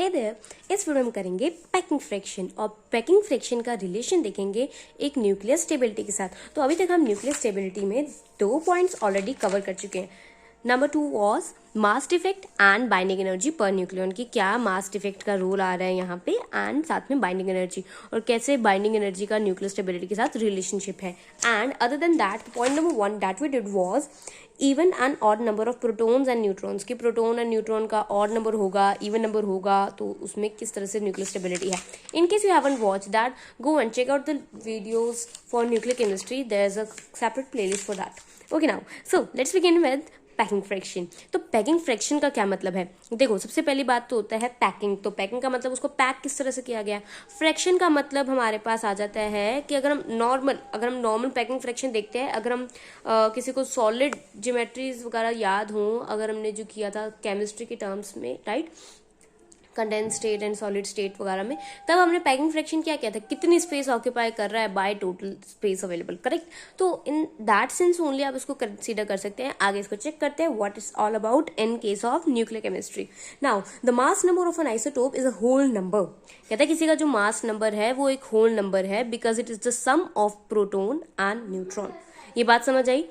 हे there, इस video में करेंगे पैकिंग फ्रैक्शन और पैकिंग फ्रैक्शन का रिलेशन देखेंगे एक न्यूक्लियर स्टेबिलिटी के साथ। तो अभी तक हम न्यूक्लियर स्टेबिलिटी में 2 पॉइंट्स ऑलरेडी कवर कर चुके हैं। Number 2 was mass defect and binding energy per nucleon की क्या मास डिफेक्ट का रोल आ रहा है यहाँ पे, एंड साथ में बाइंडिंग एनर्जी और कैसे बाइंडिंग एनर्जी का न्यूक्लियर स्टेबिलिटी के साथ रिलेशनशिप है। And other than that point number 1 that we did was even and odd number of protons and neutrons की प्रोटॉन एंड न्यूट्रॉन का ऑड नंबर होगा, इवन नंबर होगा, तो उसमें किस तरह से न्यूक्लियर स्टेबिलिटी है। In case you haven't watch that, go and check out the videos for nuclear chemistry, there is a separate playlist for that. Okay, now so let's begin with packing fraction. तो packing fraction का क्या मतलब है? देखो, सबसे पहली बात तो होता है पैकिंग। तो पैकिंग का मतलब उसको पैक किस तरह से किया गया। फ्रैक्शन का मतलब हमारे पास आ जाता है कि अगर हम नॉर्मल पैकिंग फ्रैक्शन देखते हैं, अगर हम किसी को सॉलिड ज्योमेट्रीज वगैरह याद हो, अगर हमने जो किया था केमिस्ट्री के टर्म्स में, right, condense state and solid state वगैरह में, तब हमने पैकिंग फ्रैक्शन क्या किया था, कितनी स्पेस ऑक्यूपाई कर रहा है by total space available, correct. तो इन दैट सेंस ओनली आप इसको कंसीडर कर सकते हैं। आगे इसको चेक करते हैं what is all about in case of nuclear chemistry. Now the mass number of an isotope is a whole number. कहता है किसी का जो मास नंबर है वो एक होल नंबर है because it is the sum of proton and neutron. ये बात समझ आई?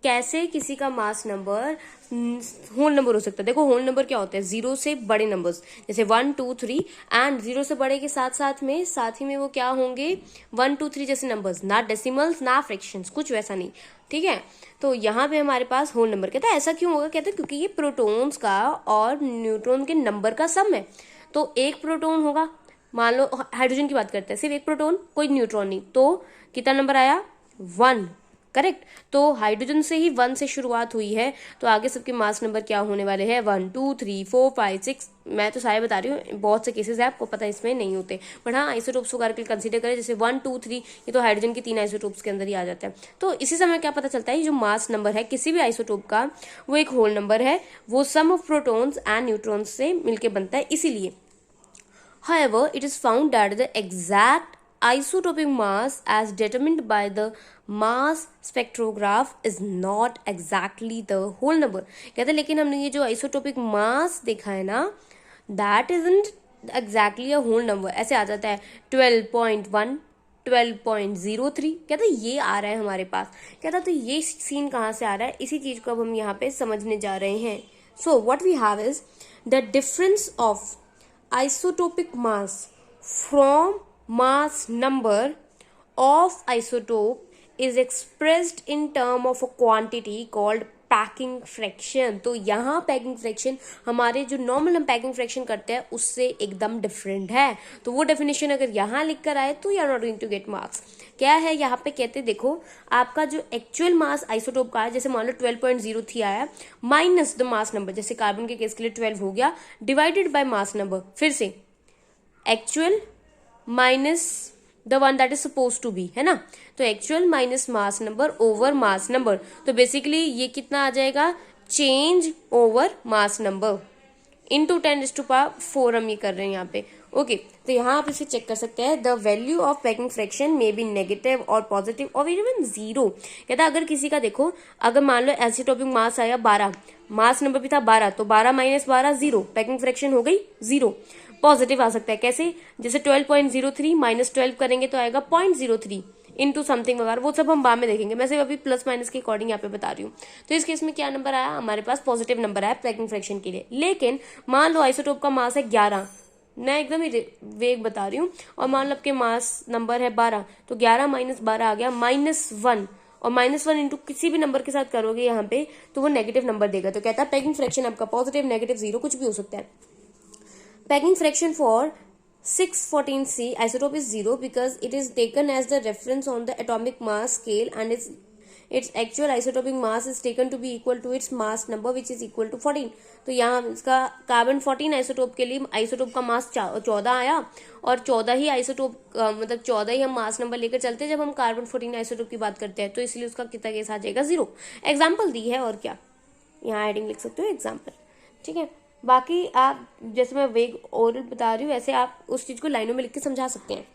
कैसे किसी का मास नंबर होल नंबर हो सकता है। देखो, होल नंबर क्या होता है, 0 से बड़े नंबर्स जैसे 1 2 3, एंड 0 से बड़े के साथ ही में वो क्या होंगे, 1 2 3 जैसे नंबर्स, ना डेसिमल्स ना फ्रैक्शंस, कुछ वैसा नहीं, ठीक है। तो यहाँ पे हमारे पास होल नंबर। कहता है ऐसा क्यों होगा, कहता है क्योंकि ये प्रोटॉन्स का और न्यूट्रॉन के नंबर का सम है। तो एक प्रोटॉन होगा, मान लो हाइड्रोजन की बात करते हैं, सिर्फ एक प्रोटॉन कोई न्यूट्रॉन नहीं, तो कितना नंबर आया, 1, करेक्ट। तो हाइड्रोजन से ही 1 से शुरुआत हुई है, तो आगे सबके मास नंबर क्या होने वाले हैं, 1 2 3 4 5 6। मैं तो सारे बता रही हूँ, बहुत से केसेस है आपको पता है इसमें नहीं होते, बट हाँ आइसोटोप्स वगैरह के लिए कंसीडर करें, जैसे 1 2 3 ये तो हाइड्रोजन की 3 आइसोटोप्स के अंदर ही आ जाता है। तो इसी समय क्या पता चलता है, जो मास नंबर है किसी भी आइसोटोप का वो एक होल नंबर है, वो सम ऑफ प्रोटॉन्स एंड न्यूट्रॉन्स से मिलकर बनता है, इसीलिए। However, it is found that the exact isotopic mass as determined by the mass spectrograph is not exactly the whole number। कहते हैं लेकिन हमने ये जो आइसोटोपिक मास देखा है ना, that isn't exactly a whole number। ऐसे आ जाता है 12.1 12.03, कहता है ये आ रहा है हमारे पास। कहता तो ये सीन कहाँ से आ रहा है, इसी चीज को अब हम यहाँ पे समझने जा रहे हैं। So what we have is the difference of isotopic mass from mass number of isotope is expressed in term of a quantity called packing fraction. तो यहाँ पैकिंग फ्रैक्शन हमारे जो नॉर्मल हम पैकिंग फ्रैक्शन करते हैं उससे एकदम डिफरेंट है। तो वो डेफिनेशन अगर यहाँ लिख कर आए तो you are not going to get marks. क्या है यहाँ पे, कहते देखो आपका जो एक्चुअल मास आइसोटोप का है, जैसे मान लो 12.03 आया, माइनस द मास नंबर, जैसे कार्बन के केस के लिए 12 हो गया, डिवाइडेड बाय मास नंबर, फिर से actual minus the one that is suppose to be, है ना। तो actual minus mass number over mass number, तो बेसिकली ये कितना आ जाएगा, change over mass number into 10⁴ हम ये कर रहे हैं यहाँ पे। ओके, तो यहाँ आप इसे चेक कर सकते हैं, the value of packing fraction may be negative और पॉजिटिव और इवन 0। कहता है अगर किसी का देखो, अगर मान लो आइसोटोपिक मास आया 12, मास नंबर भी था 12, तो 12 - 12 0, पैकिंग फ्रैक्शन हो गई 0। पॉजिटिव आ सकता है कैसे, जैसे 12.03 - 12 करेंगे तो आएगा 0.03 इनटू समथिंग वगैरह, वो सब हम बाद में देखेंगे, मैं सिर्फ अभी प्लस माइनस के अकॉर्डिंग यहाँ पे बता रही हूँ। तो इस केस में क्या नंबर आया, हमारे पास पॉजिटिव नंबर आया पैकिंग फ्रैक्शन के लिए। लेकिन मान लो आइसोटोप का मास है 11, मैं एकदम ही वेग बता रही हूँ, और मान लो आपके मास नंबर है 12, तो 11 - 12 आ गया -1, और -1 इंटू किसी भी नंबर के साथ करोगे यहाँ पे तो वो नेगेटिव नंबर देगा। तो कहता है पैकिंग फ्रैक्शन आपका पॉजिटिव, नेगेटिव, 0 कुछ भी हो सकता है। Packing fraction for 614C isotope is 0 because it is taken as the reference on the atomic mass scale and its actual isotopic mass is taken to be equal to its mass number which is equal to 14। तो यहाँ इसका carbon 14 isotope के लिए isotope का मास 14 आया, और 14 ही isotope मतलब 14 ही हम मास नंबर लेकर चलते हैं जब हम कार्बन 14 आइसोटोप की बात करते हैं, तो इसलिए उसका कितना केस आ जाएगा 0। एग्जाम्पल दी है और क्या, यहाँ हेडिंग लिख सकते हो एग्जाम्पल, ठीक है। बाकी आप जैसे मैं वेग ओरल बता रही हूँ वैसे आप उस चीज़ को लाइनों में लिख के समझा सकते हैं।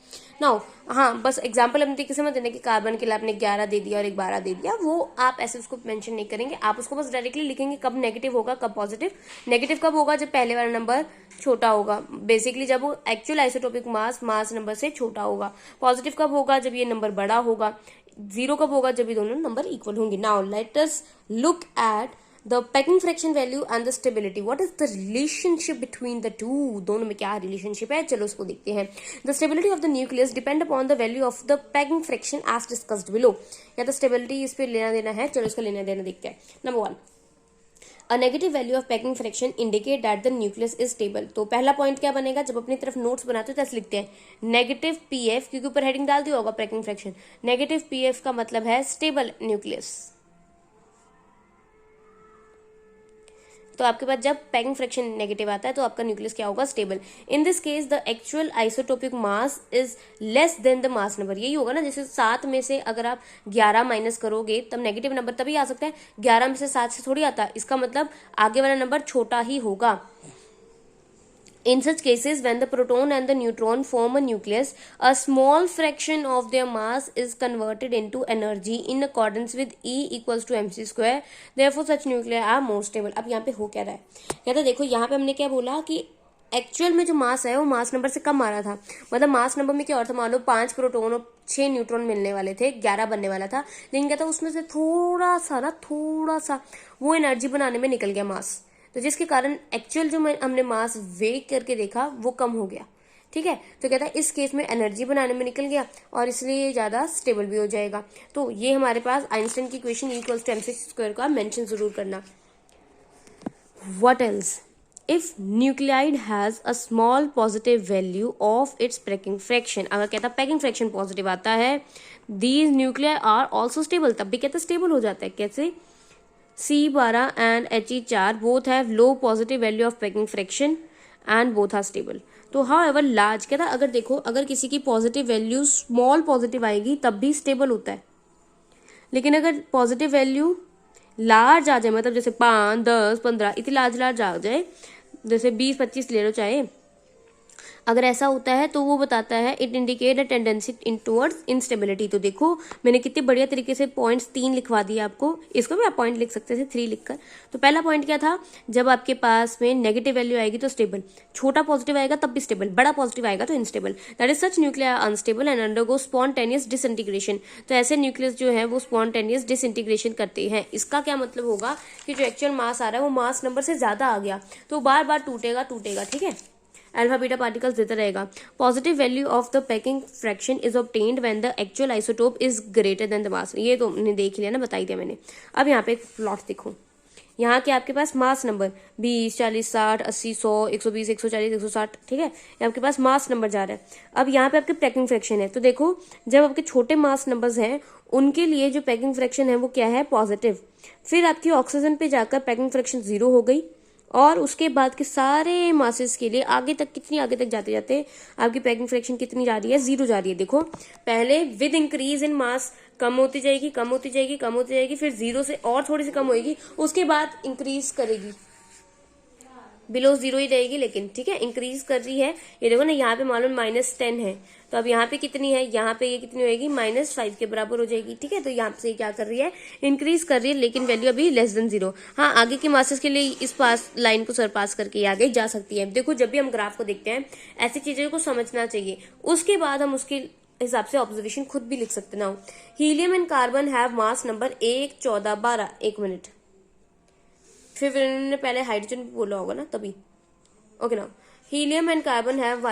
नाउ हाँ, बस एग्जाम्पल अपने तरीके से मत देना कि कार्बन के लिए आपने 11 दे दिया और एक 12 दे दिया, वो आप ऐसे उसको मेंशन नहीं करेंगे। आप उसको बस डायरेक्टली लिखेंगे कब नेगेटिव होगा कब पॉजिटिव। नेगेटिव कब होगा? जब पहले वाला नंबर छोटा होगा, बेसिकली जब वो एक्चुअल आइसोटोपिक मास नंबर से छोटा होगा। पॉजिटिव कब होगा? जब ये नंबर बड़ा होगा। जीरो कब होगा? जब ये दोनों नंबर इक्वल होंगे। Now let us look at the packing fraction value and the stability. What is the relationship between the two? दोनों में क्या relationship है, चलो उसको देखते हैं। The stability of the nucleus depend upon the value of the packing fraction as discussed below. या तो stability इस पे लेना देना है, चलो इसका लेना देना देखते हैं। Number 1, a negative value of packing fraction indicate that the nucleus is stable. तो पहला पॉइंट क्या बनेगा? जब अपनी तरफ नोट्स बनाते हो तो ऐसे लिखते हैं नेगेटिव पीएफ, क्योंकि ऊपर हेडिंग डाल दिया होगा पैकिंग फ्रैक्शन। नेगेटिव पीएफ का मतलब है स्टेबल न्यूक्लियस। तो आपके पास जब पैकिंग फ्रैक्शन नेगेटिव आता है तो आपका न्यूक्लियस क्या होगा? Stable. In this case the actual isotopic mass is less than the mass number. यही होगा ना, जैसे 7 में से अगर आप 11 माइनस करोगे तब नेगेटिव नंबर तभी आ सकता है, 11 में से 7 से थोड़ी आता। इसका मतलब आगे वाला नंबर छोटा ही होगा। In such cases, when the proton and the neutron form a nucleus, a small fraction of their mass is converted into energy in accordance with E equals to mc square. Therefore, such nuclei are more stable. अब यहाँ पे हो क्या रहा है? कहता देखो यहाँ पे हमने क्या बोला कि एक्चुअल में जो मास है वो मास नंबर से कम आ रहा था। मतलब मास नंबर में क्या और था? मान लो 5 प्रोटोन और 6 न्यूट्रॉन मिलने वाले थे, 11 बनने वाला था, लेकिन क्या था उसमें से थोड़ा सा वो एनर्जी बनाने में निकल गया मास, तो जिसके कारण एक्चुअल जो हमने मास वेग करके देखा वो कम हो गया। ठीक है, तो कहता है इस केस में एनर्जी बनाने में निकल गया और इसलिए ये ज्यादा स्टेबल भी हो जाएगा। तो ये हमारे पास आइंस्टाइन की equation equals to mc square का मेंशन जरूर करना। What else? If nuclide has a small positive value of its packing fraction, अगर कहता पैकिंग फ्रैक्शन पॉजिटिव आता है, these nuclei are also stable, तब भी कहता स्टेबल हो जाता है। कैसे? C12 and He4 both have low positive value of packing fraction and both are stable. तो however large, क्या था? अगर देखो अगर किसी की पॉजिटिव वैल्यू स्मॉल पॉजिटिव आएगी तब भी स्टेबल होता है, लेकिन अगर पॉजिटिव वैल्यू लार्ज आ जाए, मतलब जैसे 5, 10, 15 इतनी लार्ज आ जाए, जैसे 20, 25 ले लो चाहे, अगर ऐसा होता है तो वो बताता है it indicate a tendency in towards instability. तो देखो मैंने कितने बढ़िया तरीके से पॉइंट्स 3 लिखवा दिए आपको, इसको भी आप पॉइंट लिख सकते थे 3 लिखकर। तो पहला पॉइंट क्या था? जब आपके पास में नेगेटिव वैल्यू आएगी तो स्टेबल, छोटा पॉजिटिव आएगा तब भी स्टेबल, बड़ा पॉजिटिव आएगा तो instable. That is such nuclear unstable and undergo spontaneous disintegration. तो ऐसे न्यूक्लियस जो है वो स्पॉन्टेनियस डिसइंटीग्रेशन करते हैं। इसका क्या मतलब होगा कि जो एक्चुअल मास आ रहा है वो मास नंबर से ज्यादा आ गया तो बार बार टूटेगा। ठीक है, अल्फा बीटा पार्टिकल्स देता रहेगा। Positive value of the packing fraction is obtained when the actual isotope is greater than the mass. ये तो हमने देख लिया ना, बता ही दिया मैंने। अब यहाँ पे एक प्लॉट देखो, यहाँ के आपके पास मास नंबर 20, 40, 60, 80, 100, 120, 140, 160, ठीक है, ये आपके पास मास नंबर जा रहा है। अब यहाँ पे आपके पैकिंग फ्रैक्शन है, तो देखो जब आपके छोटे मास नंबर्स हैं उनके लिए जो पैकिंग फ्रैक्शन है वो क्या है? पॉजिटिव। फिर आपकी ऑक्सीजन पे जाकर पैकिंग फ्रैक्शन 0 हो गई और उसके बाद के सारे मासेस के लिए आगे तक, कितनी आगे तक जाते जाते आपकी पैकिंग फ्रैक्शन कितनी जा रही है? 0 जा रही है। देखो पहले विद इंक्रीज इन मास कम होती जाएगी, फिर 0 से और थोड़ी सी कम होगी, उसके बाद इंक्रीज करेगी, बिलो 0 ही रहेगी लेकिन, ठीक है, इंक्रीज कर रही है। ये देखो ना, यहाँ पे मालूम -10 है, तो अब यहाँ पे कितनी है? यहाँ पे ये कितनी होगी? -5 के बराबर हो जाएगी। ठीक है, तो यहाँ से क्या कर रही है? इंक्रीज कर रही है, लेकिन वैल्यू अभी लेस देन 0। हाँ, आगे के मासेस के लिए इस पास लाइन को सरपास करके आगे जा सकती है। देखो जब भी हम ग्राफ को देखते हैं ऐसी चीजों को समझना चाहिए, उसके बाद हम उसके हिसाब से ऑब्जर्वेशन खुद भी लिख सकते ना। Helium and carbon have mass number 1, 14, 12। 1 minute, फिर इन्होंने पहले हाइड्रोजन बोला होगा ना तभी। ओके ना, helium and carbon have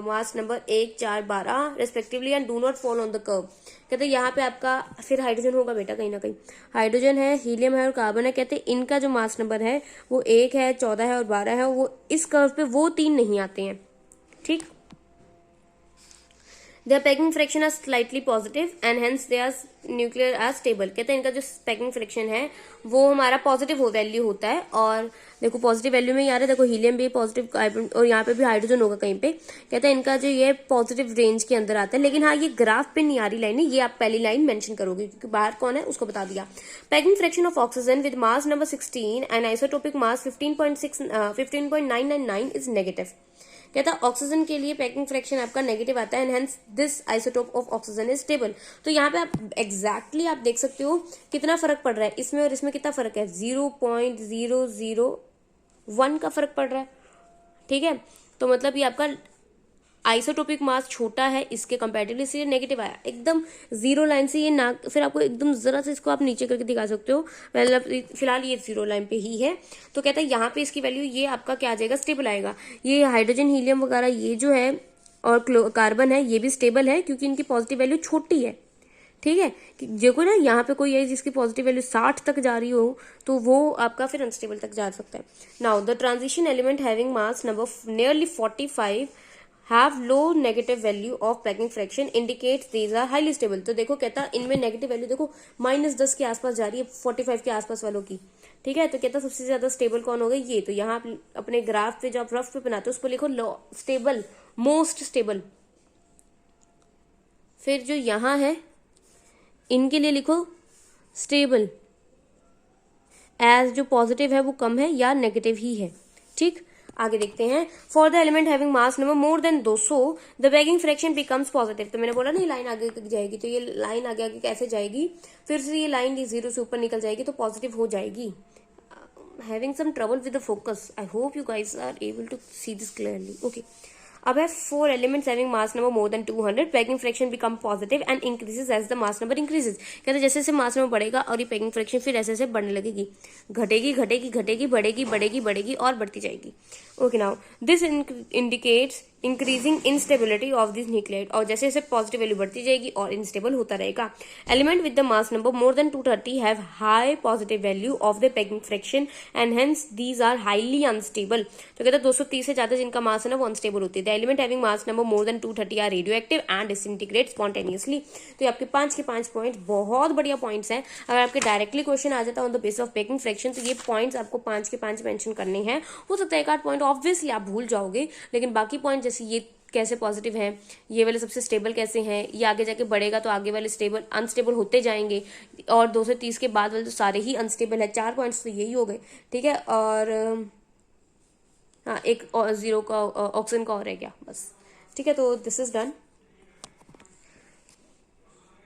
mass number 1, 4, 12 respectively and do not fall on the curve. कहते यहाँ पे आपका फिर हाइड्रोजन होगा बेटा, कहीं ना कहीं हाइड्रोजन है, हीलियम है और कार्बन है। कहते इनका जो मास नंबर है वो 1 है, 14 है और 12 है, वो इस कर्व पे वो 3 नहीं आते हैं। ठीक, their packing fraction are slightly positive and hence they are nuclear are stable। कहते हैं इनका जो पैकिंग फ्रैक्शन है वो हमारा पॉजिटिव वैल्यू होता है। और देखो पॉजिटिव वैल्यू में ही आ रहा है, देखो हीलियम भी पॉजिटिव कार्बन और यहाँ पे भी हाइड्रोजन होगा कहीं पे। कहते हैं इनका जो ये पॉजिटिव रेंज के अंदर आता है। लेकिन हाँ, ये ग्राफ पे नहीं आ रही लाइन है, ये आप पहली लाइन मेंशन करोगे क्योंकि बाहर कौन है उसको बता दिया। Packing fraction of oxygen with mass number 16 and isotopic mass 15.999 is negative. कहता है ऑक्सीजन के लिए पैकिंग फ्रैक्शन आपका नेगेटिव आता है and hence this isotope of oxygen is stable. तो यहाँ पे आप एग्जैक्टली आप देख सकते हो कितना फर्क पड़ रहा है इसमें और इसमें। कितना फर्क है? 0.001 का फर्क पड़ रहा है। ठीक है, तो मतलब ये आपका आइसोटोपिक मास छोटा है इसके कंपैरेटिवली, इसलिए नेगेटिव आया। एकदम जीरो लाइन से ये ना, फिर आपको एकदम जरा से इसको आप नीचे करके दिखा सकते हो, मतलब फिलहाल ये जीरो लाइन पे ही है। तो कहता है यहाँ पे इसकी वैल्यू ये आपका क्या आ जाएगा? स्टेबल आएगा। ये हाइड्रोजन हीलियम वगैरह ये जो है और कार्बन है ये भी स्टेबल है क्योंकि इनकी पॉजिटिव वैल्यू छोटी है। ठीक है, देखो ना यहाँ पे कोई है जिसकी पॉजिटिव वैल्यू 60 तक जा रही हो तो वो आपका फिर अनस्टेबल तक जा सकता है। Now the transition element having mass number nearly 45 have low negative value of packing fraction indicates these are highly stable। तो देखो कहता इनमें नेगेटिव वैल्यू देखो -10 के आसपास जा रही है 45 के आसपास वालों की। ठीक है, तो कहता सबसे ज्यादा स्टेबल कौन हो गई? ये। तो यहाँ अपने ग्राफ पे जो आप रफ पे बनाते हो उस पर लिखो स्टेबल, मोस्ट स्टेबल। फिर जो यहाँ है इनके लिए लिखो स्टेबल, एज जो पॉजिटिव है वो कम है या नेगेटिव ही है। ठीक, आगे देखते हैं। For the element having mass number more than 200 the packing fraction becomes positive. तो मैंने बोला ना ये लाइन आगे जाएगी, तो ये लाइन आगे आगे कैसे जाएगी? फिर से ये लाइन ये जीरो से ऊपर निकल जाएगी तो पॉजिटिव हो जाएगी। Having some trouble with the focus, I hope you guys are able to see this clearly. Okay, अब है 4 elements having mass number more than 200 packing fraction become positive and increases as the mass number increases. कहते हैं जैसे जैसे mass number बढ़ेगा और ये packing fraction फिर ऐसे ऐसे बढ़ने लगेगी, घटेगी घटेगी घटेगी, बढ़ेगी बढ़ेगी बढ़ेगी और बढ़ती जाएगी। Okay, now this indicates increasing instability of this nucleotide. और जैसे जैसे पॉजिटिव वैल्यू बढ़ती जाएगी और इनस्टेबल होता रहेगा। Element with the mass number more than 230 have high positive value of the packing fraction and hence these are highly unstable. तो कहते हैं 230 से ज्यादा जिनका मास है ना वो अनस्टेबल होती है। The element having mass number more than 230 are radioactive and disintegrate spontaneously. तो ये आपके 5 के 5 पॉइंट्स बहुत बढ़िया पॉइंट्स हैं। अगर आपके डायरेक्टली क्वेश्चन आ जाता on the basis of packing fraction तो ये पॉइंट्स आपको 5 के 5 मेंशन करने हैं। हो सकता है एक आध पॉइंट ऑब्वियसली आप भूल जाओगे, लेकिन बाकी पॉइंट जैसे ये कैसे पॉजिटिव है, ये वाले सबसे स्टेबल कैसे हैं, ये आगे जाके बढ़ेगा तो आगे वाले स्टेबल अनस्टेबल होते जाएंगे, और 230 के बाद वाले तो सारे ही अनस्टेबल है। 4 पॉइंट्स तो यही हो गए। ठीक है, और हाँ एक और जीरो का ऑक्सीजन का और है क्या, बस। ठीक है, तो दिस इज डन।